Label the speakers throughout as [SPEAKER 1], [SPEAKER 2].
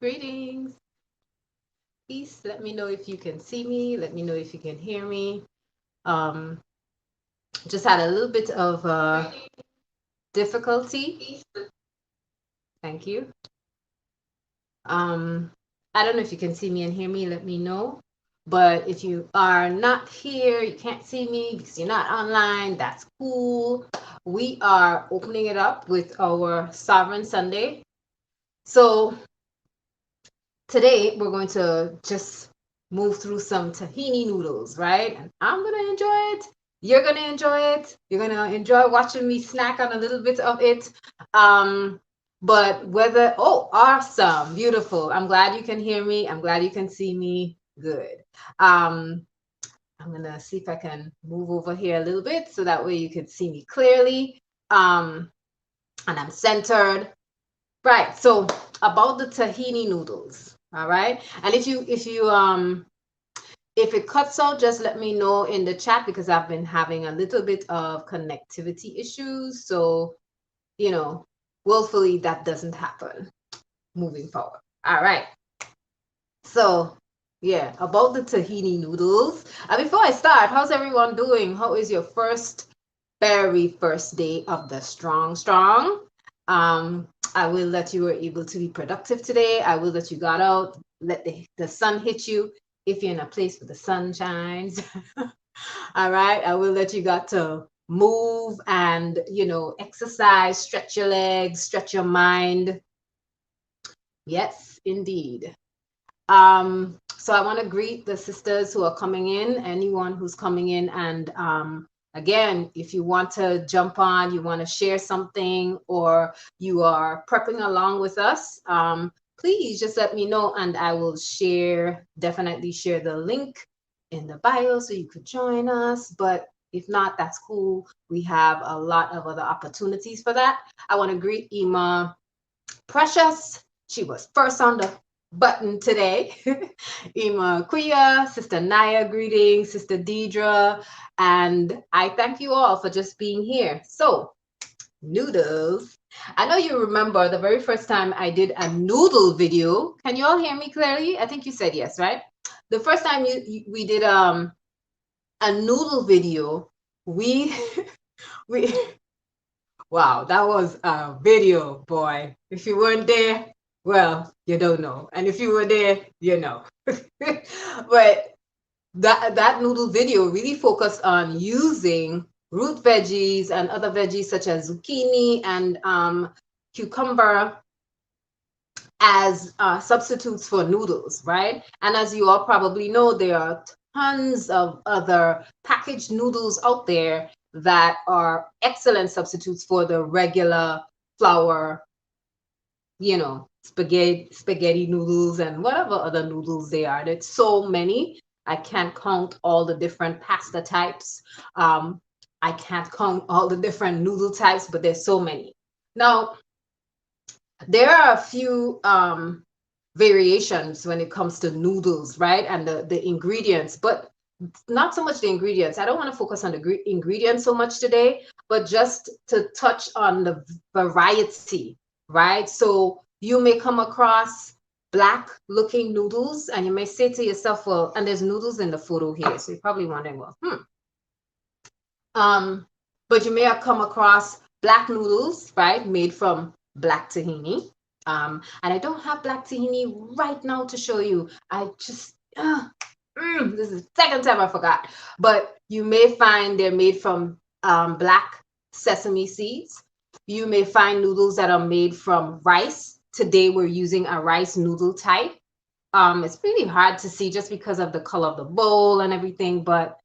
[SPEAKER 1] Greetings. Peace. Let me know if you can see me. Let me know if you can hear me. Um, just had a little bit of difficulty. Thank you. Um, I don't know if you can see me and hear me. Let me know. But if you are not here, you can't see me because you're not online, that's cool. We are opening it up with our Sovereign Sunday. So today we're going to just move through some tahini noodles, right? And I'm gonna enjoy it. You're gonna enjoy it. You're gonna enjoy watching me snack on a little bit of it. Um, but whether awesome, beautiful. I'm glad you can hear me. I'm glad you can see me. Good. Um, I'm gonna see if I can move over here a little bit so that way you can see me clearly. And I'm centered. Right. So about the tahini noodles. All right. And if it cuts out, just let me know in the chat because I've been having a little bit of connectivity issues. So, willfully that doesn't happen moving forward. All right. So yeah, about the tahini noodles. Before I start, how's everyone doing? How is your very first day of the strong? Um, I will let you were able to be productive today. I will let you got out, let the sun hit you if you're in a place where the sun shines. All right. I will let you got to move and, exercise, stretch your legs, stretch your mind. Yes, indeed. So I want to greet the sisters who are coming in, anyone who's coming in. And again, if you want to jump on, you want to share something, or you are prepping along with us, please just let me know and I will definitely share the link in the bio so you could join us. But if not, that's cool. We have a lot of other opportunities for that. I want to greet Ima Precious. She was first on the button today. Ima Kuya, Sister Naya, greetings, Sister Deidre, and I thank you all for just being here. So, noodles. I know you remember the very first time I did a noodle video. Can you all hear me clearly? I think you said yes, right? The first time we did a noodle video, we we wow, that was a video, boy. If you weren't there, well, you don't know. And if you were there, you know. But that noodle video really focused on using root veggies and other veggies such as zucchini and cucumber as substitutes for noodles, right? And as you all probably know, there are tons of other packaged noodles out there that are excellent substitutes for the regular flour, spaghetti noodles and whatever other noodles they are. There's so many. I can't count all the different pasta types. I can't count all the different noodle types, but there's so many. Now, there are a few variations when it comes to noodles, right? And the ingredients, but not so much the ingredients. I don't want to focus on the ingredients so much today, but just to touch on the variety, right? So you may come across black looking noodles and you may say to yourself, well, and there's noodles in the photo here. So you're probably wondering, well, but you may have come across black noodles, right? Made from black tahini. And I don't have black tahini right now to show you. I just, this is the second time I forgot. But you may find they're made from black sesame seeds. You may find noodles that are made from rice. Today we're using a rice noodle type. It's really hard to see just because of the color of the bowl and everything, but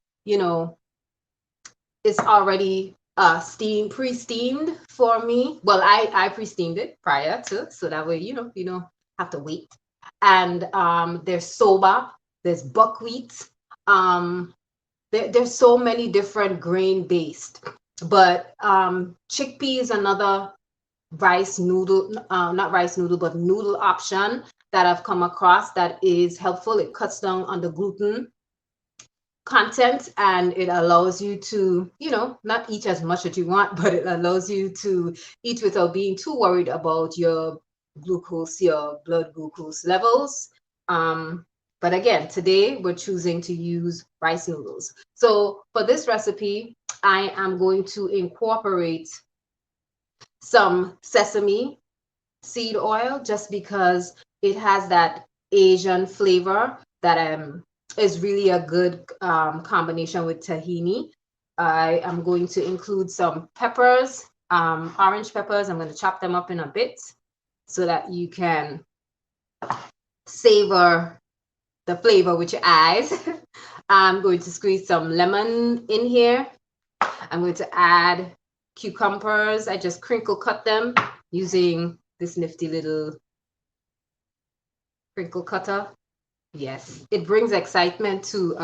[SPEAKER 1] it's already pre-steamed for me. Well, I pre-steamed it prior to, so that way you don't have to wait. And there's soba, there's buckwheat. There's so many different grain based, but chickpea is another rice noodle, not rice noodle, but noodle option that I've come across that is helpful. It cuts down on the gluten content and it allows you to not eat as much as you want, but it allows you to eat without being too worried about your glucose, your blood glucose levels. But again, today we're choosing to use rice noodles. So for this recipe, I am going to incorporate some sesame seed oil just because it has that Asian flavor that is really a good combination with tahini. I am going to include some peppers, orange peppers. I'm going to chop them up in a bit so that you can savor the flavor with your eyes. I'm going to squeeze some lemon in here. I'm going to add cucumbers. I just crinkle cut them using this nifty little crinkle cutter. Yes, it brings excitement to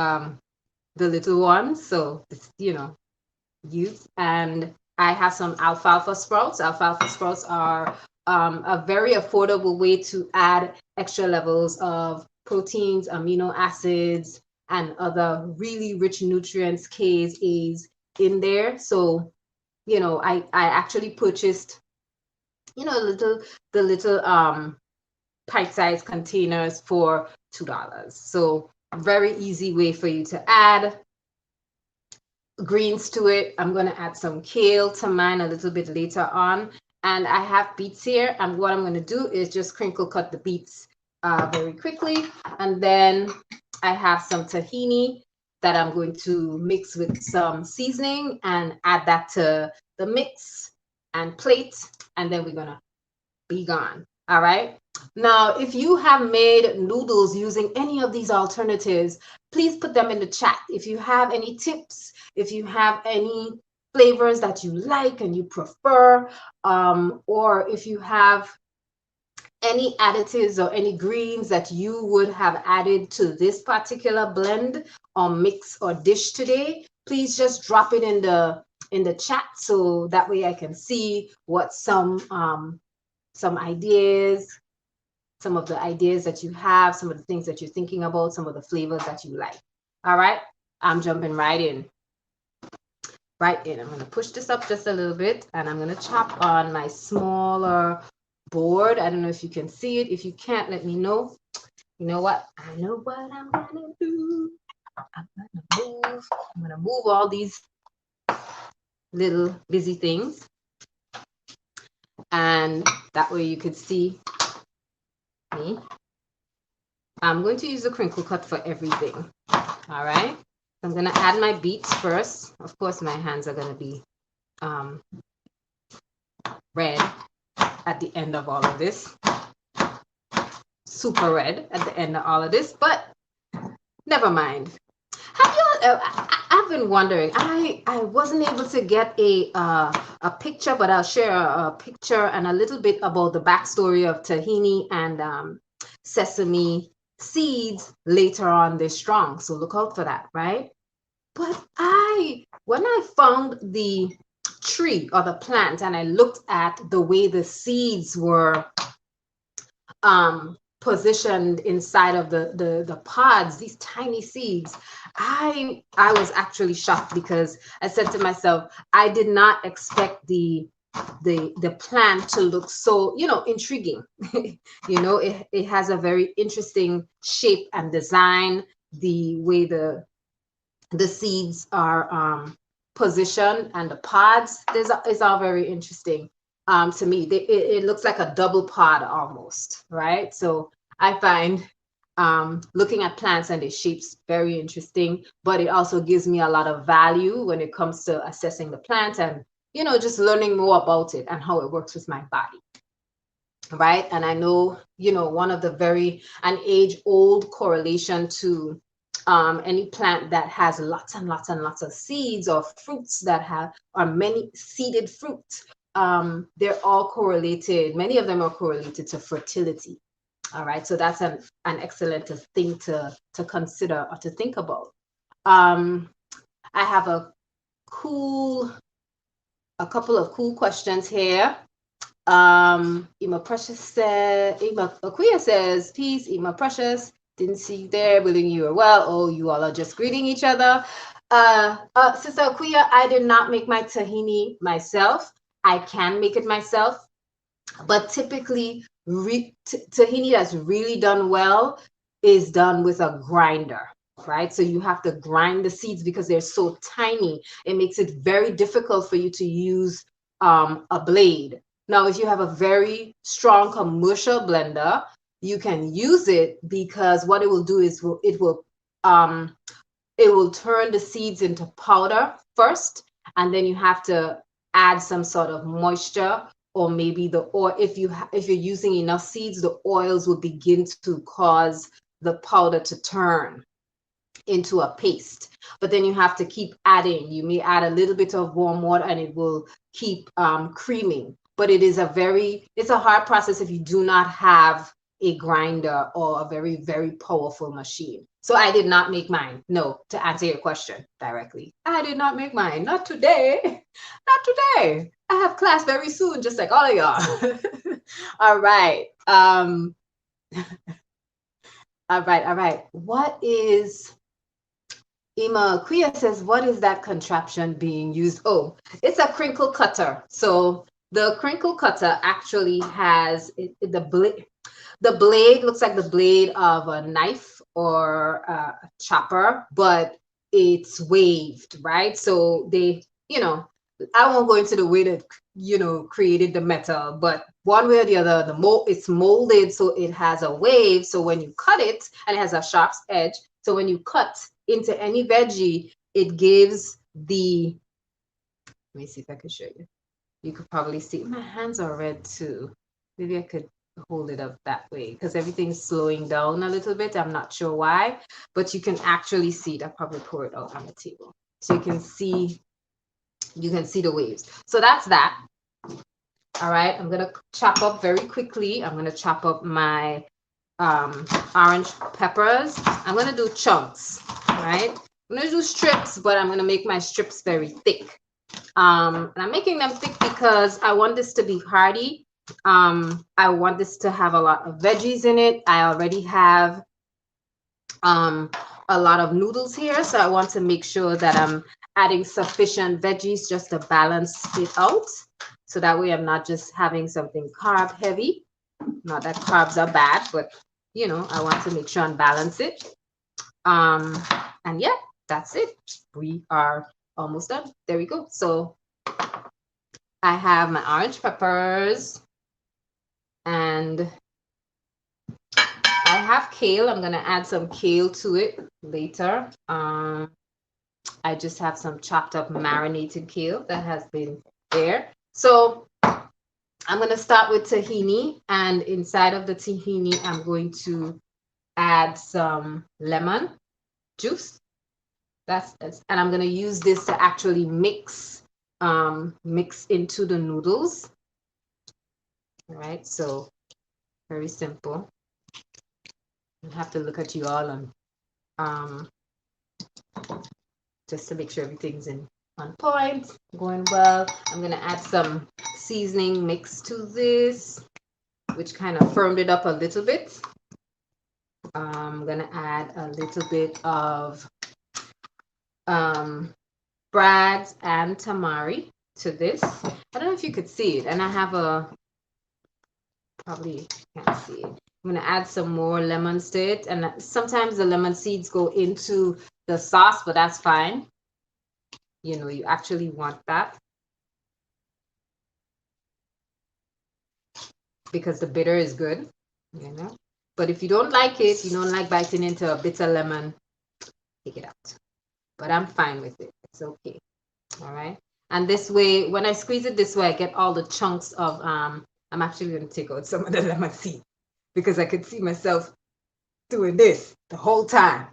[SPEAKER 1] the little ones. So it's, youth. And I have some alfalfa sprouts. Alfalfa sprouts are a very affordable way to add extra levels of proteins, amino acids, and other really rich nutrients, K's, A's in there. So, I actually purchased, the little pint-sized containers for $2. So very easy way for you to add greens to it. I'm going to add some kale to mine a little bit later on. And I have beets here. And what I'm going to do is just crinkle cut the beets very quickly. And then I have some tahini that I'm going to mix with some seasoning and add that to the mix and plate. And then we're going to be gone. All right. Now, if you have made noodles using any of these alternatives, please put them in the chat. If you have any tips, if you have any flavors that you like and you prefer, or if you have any additives or any greens that you would have added to this particular blend or mix or dish today, please just drop it in the chat so that way I can see what some ideas, some of the ideas that you have, some of the things that you're thinking about, some of the flavors that you like. All right, I'm jumping right in. I'm going to push this up just a little bit and I'm going to chop on my smaller board. I don't know if you can see it. If you can't, let me know. You know what? I know what I'm going to do. I'm going to move all these little busy things. And that way you could see me. I'm going to use a crinkle cut for everything. All right. I'm going to add my beets first. Of course, my hands are going to be red at the end of all of this. Super red at the end of all of this, but never mind. Have you? I've been wondering. I wasn't able to get a picture, but I'll share a picture and a little bit about the backstory of tahini and sesame seeds later on this strong. So look out for that, right? But when I found the tree or the plant and I looked at the way the seeds were positioned inside of the pods, these tiny seeds, I was actually shocked because I said to myself, I did not expect the plant to look so, intriguing. It has a very interesting shape and design, the way the seeds are positioned and the pods. It's all very interesting. To me, it looks like a double pod almost, right? So I find looking at plants and their shapes very interesting, but it also gives me a lot of value when it comes to assessing the plant and, just learning more about it and how it works with my body, right? And I know, one of the an age-old correlation to any plant that has lots and lots and lots of seeds or fruits that are many seeded fruits, they're all correlated. Many of them are correlated to fertility. All right, so that's an excellent thing to consider or to think about. I have a couple of cool questions here. Ima Aquia says, peace, Ima Precious. Didn't see you there, believing you are well. Oh, you all are just greeting each other. Sister Aquia, I did not make my tahini myself. I can make it myself. But typically tahini that's really done well is done with a grinder, right? So you have to grind the seeds because they're so tiny. It makes it very difficult for you to use a blade. Now, if you have a very strong commercial blender, you can use it because what it will do is um, it will turn the seeds into powder first, and then you have to add some sort of moisture, or maybe the oil. If you're using enough seeds, the oils will begin to cause the powder to turn into a paste. But then you have to keep adding. You may add a little bit of warm water and it will keep creaming. But it's a hard process if you do not have a grinder or a very, very powerful machine. So I did not make mine. No, to answer your question directly, I did not make mine. Not today. Not today. I have class very soon, just like all of y'all. All right. All right. All right. What is Ima Kuya says, what is that contraption being used? Oh, it's a crinkle cutter. So the crinkle cutter actually has the blade looks like the blade of a knife or a chopper, but it's waved, right? So I won't go into the way that, created the metal, but one way or the other, it's molded so it has a wave. So when you cut it, and it has a sharp edge, so when you cut into any veggie, it gives let me see if I can show you. You could probably see my hands are red too. Maybe I could hold it up that way because everything's slowing down a little bit. I'm not sure why, but you can actually see it. I'll probably pour it out on the table. So you can see the waves. So that's that. All right, I'm gonna chop up very quickly. I'm gonna chop up my orange peppers. I'm gonna do chunks, right? I'm gonna do strips, but I'm gonna make my strips very thick. And I'm making them thick because I want this to be hearty. I want this to have a lot of veggies in it. I already have a lot of noodles here, so I want to make sure that I'm adding sufficient veggies just to balance it out. So that way I'm not just having something carb heavy. Not that carbs are bad, but I want to make sure and balance it. And yeah, that's it. We are almost done. There we go. So I have my orange peppers and I have kale. I'm going to add some kale to it later. I just have some chopped up marinated kale that has been there. So I'm going to start with tahini, and inside of the tahini, I'm going to add some lemon juice. And I'm going to use this to actually mix into the noodles. All right, so very simple. I have to look at you all and just to make sure everything's on point, going well. I'm going to add some seasoning mix to this, which kind of firmed it up a little bit. I'm going to add a little bit of Bragg's and tamari to this. I don't know if you could see it, and I have probably can't see it. I'm going to add some more lemons to it, and sometimes the lemon seeds go into the sauce, but that's fine. You actually want that because the bitter is good, But if you don't like it, you don't like biting into a bitter lemon, take it out. But I'm fine with it. It's okay. All right. And this way, when I squeeze it this way, I get all the chunks of, I'm actually going to take out some of the lemon seed because I could see myself doing this the whole time.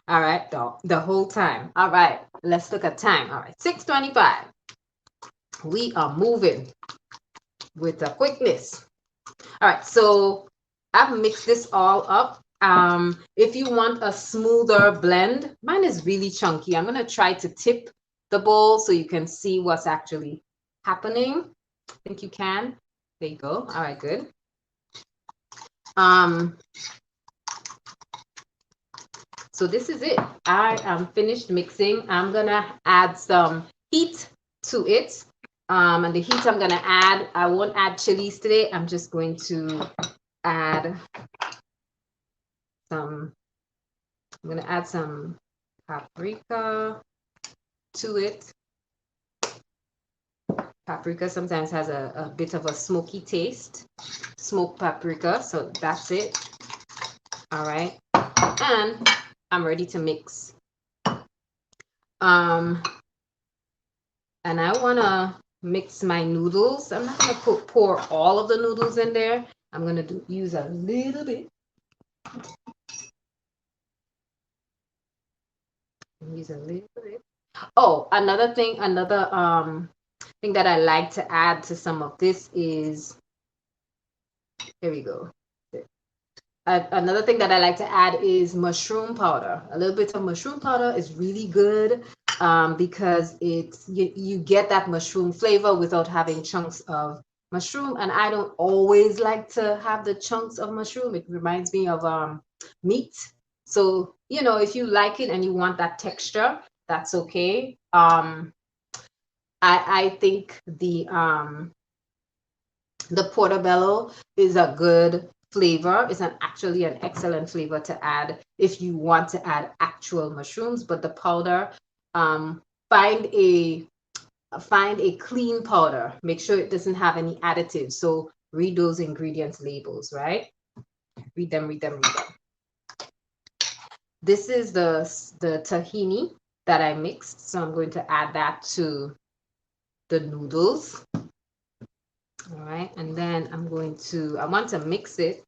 [SPEAKER 1] All right. The whole time. All right. Let's look at time. All right. 6:25. We are moving with a quickness. All right. So I've mixed this all up. If you want a smoother blend, mine is really chunky. I'm going to try to tip the bowl so you can see what's actually happening. I think you can. There you go. All right, good. So this is it. I am finished mixing. I'm going to add some heat to it. And the heat I'm gonna add, I won't add chilies today. I'm just going to add some, I'm gonna add some paprika to it. Paprika sometimes has a bit of a smoky taste. Smoked paprika, so that's it. All right, and I'm ready to mix. And I wanna mix my noodles. I'm not gonna pour all of the noodles in there. I'm gonna use a little bit. Use a little bit. Oh, another thing that I like to add to some of this is, here we go. Another thing that I like to add is mushroom powder. A little bit of mushroom powder is really good because you get that mushroom flavor without having chunks of mushroom. And I don't always like to have the chunks of mushroom. It reminds me of meat. So, if you like it and you want that texture, that's okay. I think the portobello is a good flavor. It's actually an excellent flavor to add if you want to add actual mushrooms. But the powder, find a clean powder. Make sure it doesn't have any additives. So read those ingredients labels, right? Read them. This is the tahini that I mixed. So I'm going to add that to the noodles. All right, and then I want to mix it,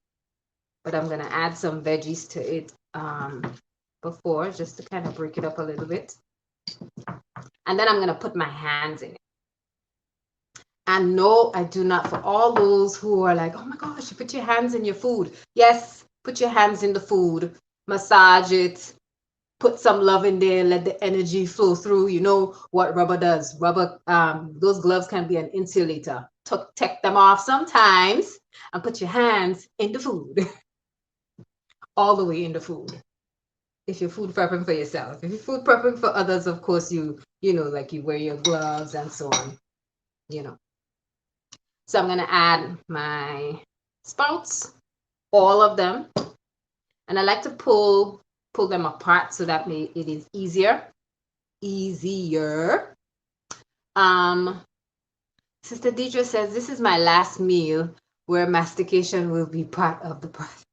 [SPEAKER 1] but I'm gonna add some veggies to it before, just to kind of break it up a little bit. And then I'm gonna put my hands in it. And no, I do not, for all those who are like, oh my gosh, you put your hands in your food. Yes, put your hands in the food, massage it, put some love in there, let the energy flow through. You know what rubber does. Rubber, those gloves can be an insulator. Take them off sometimes and put your hands in the food. All the way in the food. If you're food prepping for yourself. If you're food prepping for others, of course, like you wear your gloves and so on, So I'm gonna add my sprouts, all of them. And I like to pull them apart so that it is easier. Sister Deidre says, this is my last meal where mastication will be part of the process.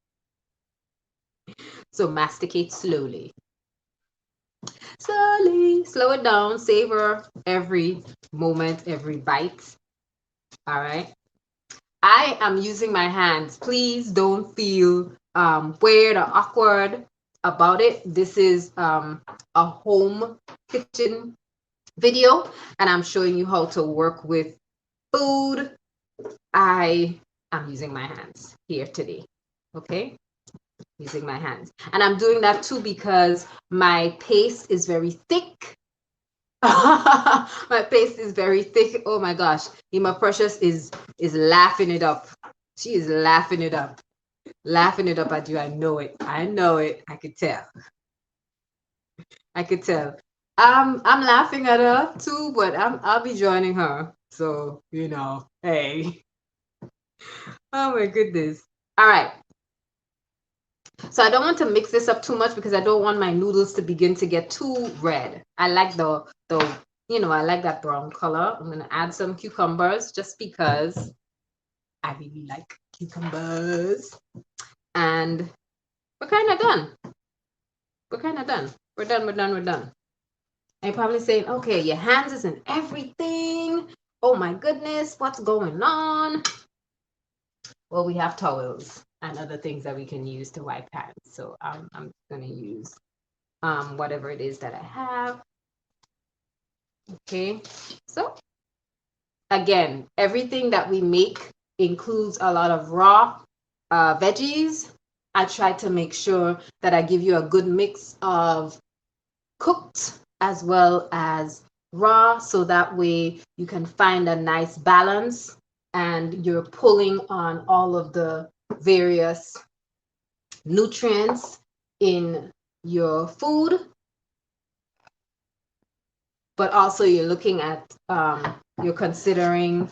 [SPEAKER 1] So masticate slowly. Slowly, slow it down, savor every moment, every bite. All right. I am using my hands. Please don't feel weird or awkward about it. This is a home kitchen video, and I'm showing you how to work with food. I am using my hands here today. Okay. Using my hands. And I'm doing that too because my paste is very thick. My paste is very thick. Oh my gosh. Ima Precious is laughing it up. She is laughing it up. Laughing it up at you. I know it. I could tell. I'm laughing at her too, but I'll be joining her. So, hey. Oh my goodness. All right. So I don't want to mix this up too much because I don't want my noodles to begin to get too red. I like I like that brown color. I'm going to add some cucumbers just because I really like cucumbers. And we're kind of done. We're done. And you're probably saying, okay, your hands is in everything. Oh my goodness, what's going on? Well, we have towels and other things that we can use to wipe hands. So I'm going to use whatever it is that I have. Okay, so again, everything that we make includes a lot of raw veggies. I try to make sure that I give you a good mix of cooked as well as raw, so that way you can find a nice balance and you're pulling on all of the various nutrients in your food, but also you're looking at you're considering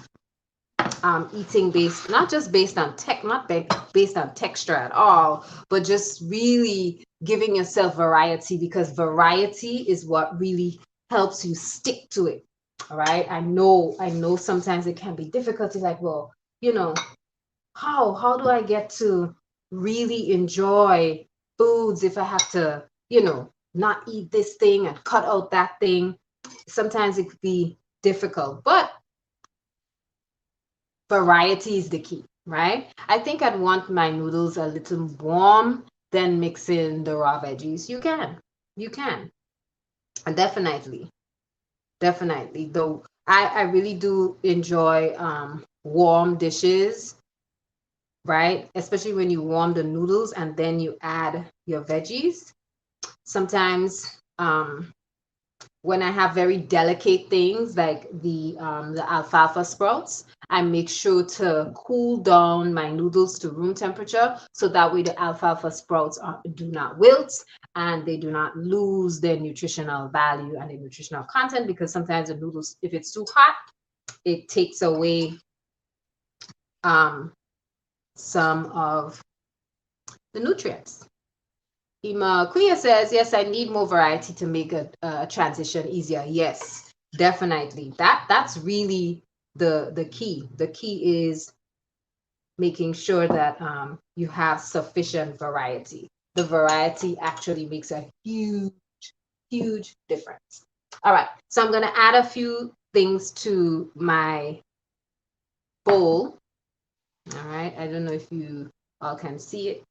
[SPEAKER 1] eating based, not just based on based on texture at all, but just really giving yourself variety, because variety is what really helps you stick to it. All right. I know sometimes it can be difficult. It's like, well, you know, how do I get to really enjoy foods if I have to, not eat this thing and cut out that thing? Sometimes it could be difficult, but variety is the key, right? I think I'd want my noodles a little warm, then mix in the raw veggies. You can, and definitely. Though I really do enjoy warm dishes, right? Especially when you warm the noodles and then you add your veggies. Sometimes when I have very delicate things like the alfalfa sprouts, I make sure to cool down my noodles to room temperature, so that way the alfalfa sprouts do not wilt and they do not lose their nutritional value and their nutritional content, because sometimes the noodles, if it's too hot, it takes away some of the nutrients. Ima Kuya says, yes, I need more variety to make a transition easier. Yes, definitely. That's really the key. The key is making sure that you have sufficient variety. The variety actually makes a huge difference. All right, so I'm gonna add a few things to my bowl. All right, I don't know if you all can see it.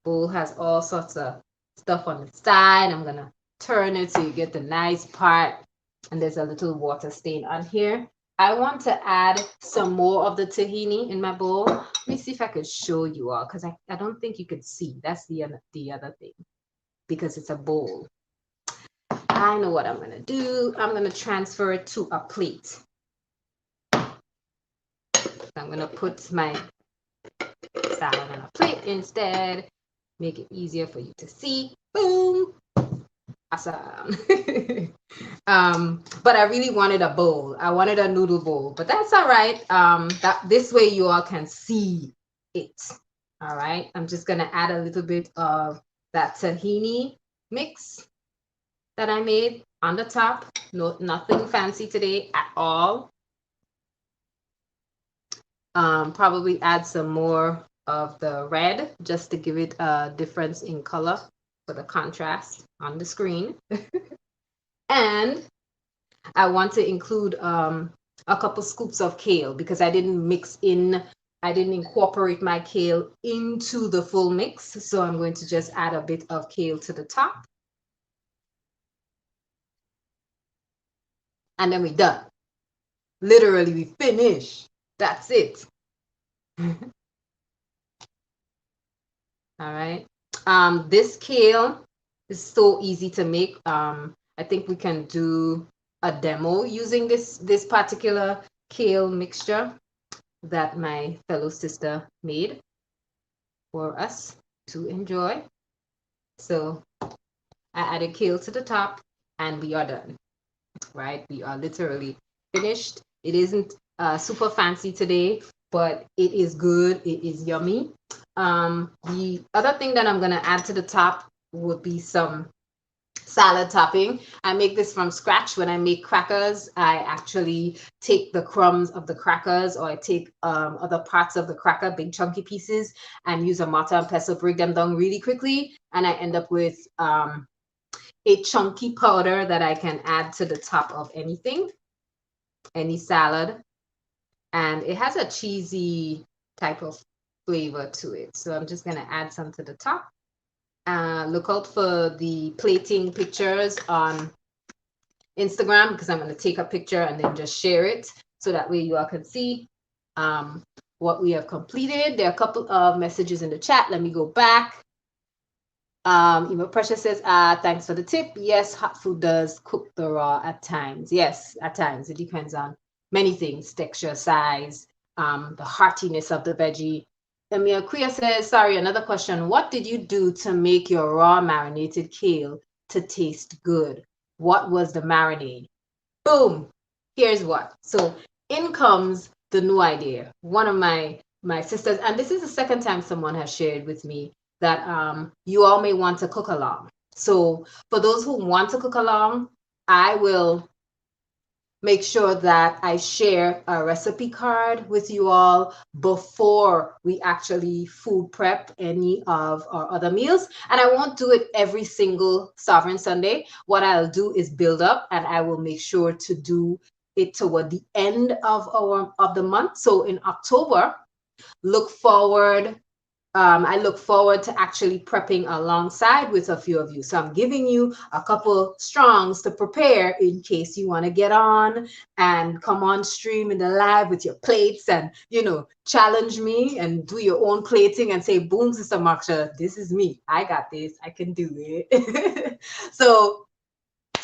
[SPEAKER 1] Bowl has all sorts of stuff on the side. I'm gonna turn it so you get the nice part, and there's a little water stain on here. I want to add some more of the tahini in my bowl. Let me see if I could show you all, because I don't think you could see. That's the other thing, because it's a bowl. I know what I'm gonna do. I'm gonna transfer it to a plate. I'm gonna put my salad on a plate instead. Make it easier for you to see. Boom. Awesome. But I really wanted a bowl. I wanted a noodle bowl, but that's all right. That this way you all can see it. All right. I'm just gonna add a little bit of that tahini mix that I made on the top. No, nothing fancy today at all. Probably add some more of the red just to give it a difference in color for the contrast on the screen. And I want to include a couple scoops of kale, because I didn't incorporate my kale into the full mix. So I'm going to just add a bit of kale to the top. And then we're done. Literally, we finish. That's it. All right. This kale is so easy to make. I think we can do a demo using this particular kale mixture that my fellow sister made for us to enjoy. So I added kale to the top and we are done, right? We are literally finished. It isn't super fancy today, but it is good. It is yummy. The other thing that I'm gonna add to the top would be some salad topping. I make this from scratch. When I make crackers, I actually take the crumbs of the crackers, or I take other parts of the cracker, big chunky pieces, and use a mortar and pestle, break them down really quickly, and I end up with a chunky powder that I can add to the top of anything, any salad, and it has a cheesy type of flavor to it. So I'm just gonna add some to the top. Look out for the plating pictures on Instagram, because I'm going to take a picture and then just share it, so that way you all can see what we have completed. There are a couple of messages in the chat. Let me go back. Eva Precious says, thanks for the tip. Yes, hot food does cook the raw at times. Yes, at times. It depends on many things: texture, size, the heartiness of the veggie. Emil Kuya says, sorry, another question. What did you do to make your raw marinated kale to taste good? What was the marinade? Boom. here's what. So in comes the new idea. One of my sisters, and this is the second time someone has shared with me that you all may want to cook along. So for those who want to cook along, I will make sure that I share a recipe card with you all before we actually food prep any of our other meals. And I won't do it every single Sovereign Sunday. What I'll do is build up, and I will make sure to do it toward the end of the month. So in October, look forward I look forward to actually prepping alongside with a few of you. So I'm giving you a couple strongs to prepare in case you want to get on and come on stream in the live with your plates and, challenge me and do your own plating and say, boom, Sister Maksha, this is me. I got this. I can do it. So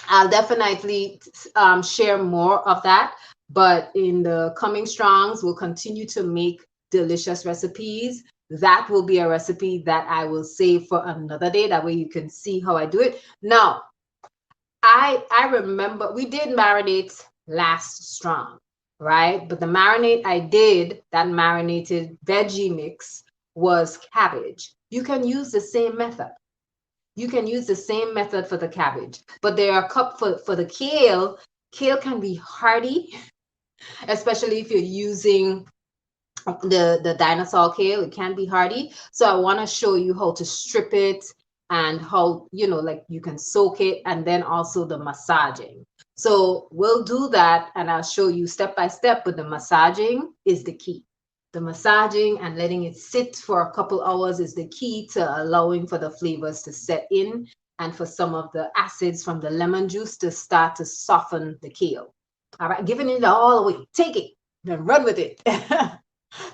[SPEAKER 1] I'll definitely share more of that. But in the coming strongs, we'll continue to make delicious recipes. That will be a recipe that I will save for another day. That way you can see how I do it. Now, I remember we did marinate last strong, right? But the marinade I did, that marinated veggie mix, was cabbage. You can use the same method. You can use the same method for the cabbage, but there are a couple for the kale. Kale can be hardy, especially if you're using the dinosaur kale. It can be hardy. So I want to show you how to strip it and how, like you can soak it, and then also the massaging. So we'll do that and I'll show you step by step, but the massaging is the key. The massaging and letting it sit for a couple hours is the key to allowing for the flavors to set in and for some of the acids from the lemon juice to start to soften the kale. All right, giving it all away. Take it and run with it.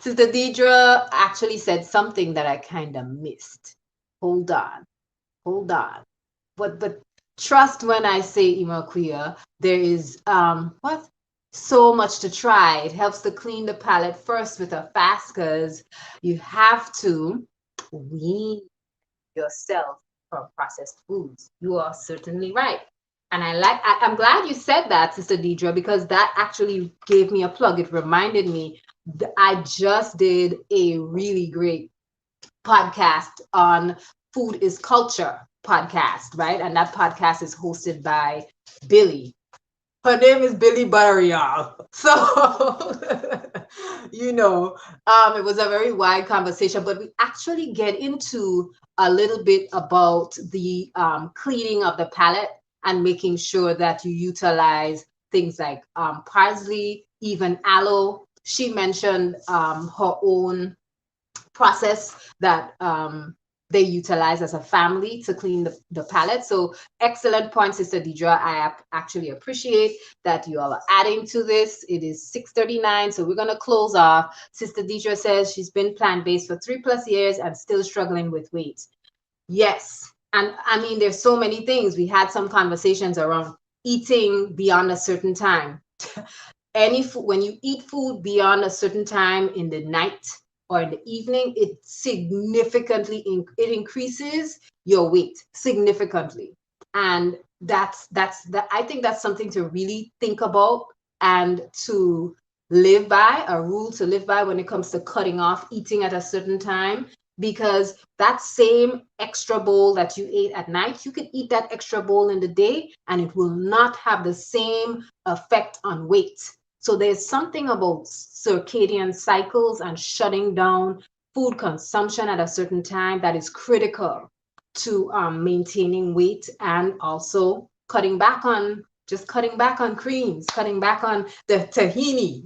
[SPEAKER 1] Sister Deidre actually said something that I kind of missed. Hold on, hold on. But trust when I say Imakuya, there is what? So much to try. It helps to clean the palate first with a fast because you have to wean yourself from processed foods. You are certainly right. And I'm glad you said that, Sister Deidre, because that actually gave me a plug. It reminded me that I just did a really great podcast on Food is Culture podcast, right? And that podcast is hosted by Billy. Her name is Billy Burial. So, it was a very wide conversation, but we actually get into a little bit about the cleaning of the palate and making sure that you utilize things like parsley, even aloe. She mentioned her own process that they utilize as a family to clean the palate. So excellent point, Sister Deidre. I actually appreciate that you all are adding to this. It is 6:39, so we're going to close off. Sister Deidre says she's been plant-based for 3+ years and still struggling with weight. Yes. And I mean, there's so many things. We had some conversations around eating beyond a certain time. Any food, when you eat food beyond a certain time in the night or in the evening, it significantly it increases your weight significantly. And I think that's something to really think about and to live by, a rule to live by when it comes to cutting off eating at a certain time, because that same extra bowl that you ate at night, you could eat that extra bowl in the day and it will not have the same effect on weight. So there's something about circadian cycles and shutting down food consumption at a certain time that is critical to maintaining weight and also cutting back on creams, cutting back on the tahini,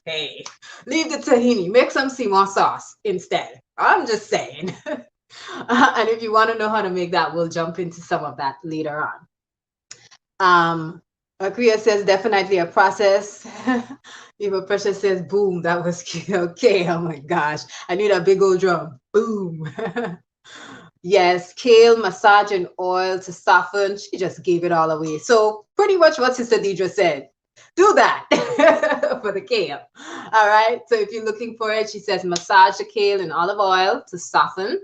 [SPEAKER 1] Hey, leave the tahini, make some Seymour sauce instead. I'm just saying. And if you want to know how to make that, we'll jump into some of that later on. Kriya says definitely a process. Eva Precious says, boom, that was cute. Okay, oh my gosh. I need a big old drum. Boom. Yes, kale, massage, and oil to soften. She just gave it all away. So pretty much what Sister Deidre said. Do that for the kale. All right. So if you're looking for it, she says massage the kale in olive oil to soften.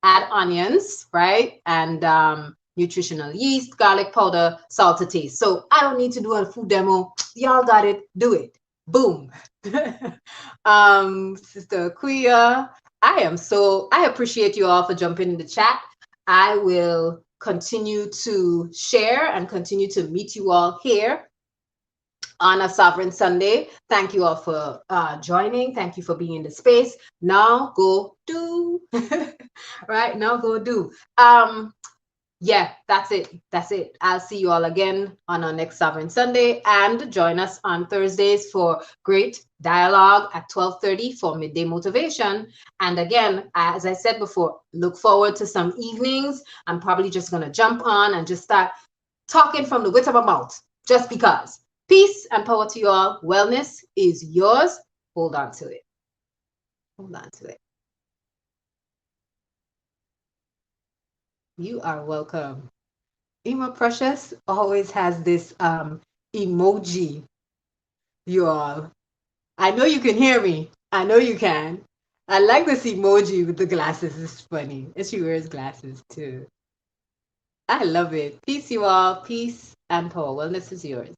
[SPEAKER 1] Add onions, right? And nutritional yeast, garlic powder, salt to taste. So I don't need to do a food demo. Y'all got it. Do it. Boom. Sister Akuya, I appreciate you all for jumping in the chat. I will continue to share and continue to meet you all here on a Sovereign Sunday. Thank you all for joining. Thank you for being in the space. Now go do. Right now go do. Yeah, that's it. That's it. I'll see you all again on our next Sovereign Sunday, and join us on Thursdays for great dialogue at 12:30 for midday motivation. And again, as I said before, look forward to some evenings. I'm probably just going to jump on and just start talking from the wit of my mouth, just because. Peace and power to you all. Wellness is yours. Hold on to it. Hold on to it. You are welcome. Ima Precious always has this emoji, you all. I know you can hear me. I know you can. I like this emoji with the glasses. It's funny. And she wears glasses too. I love it. Peace, you all. Peace and power. Wellness is yours.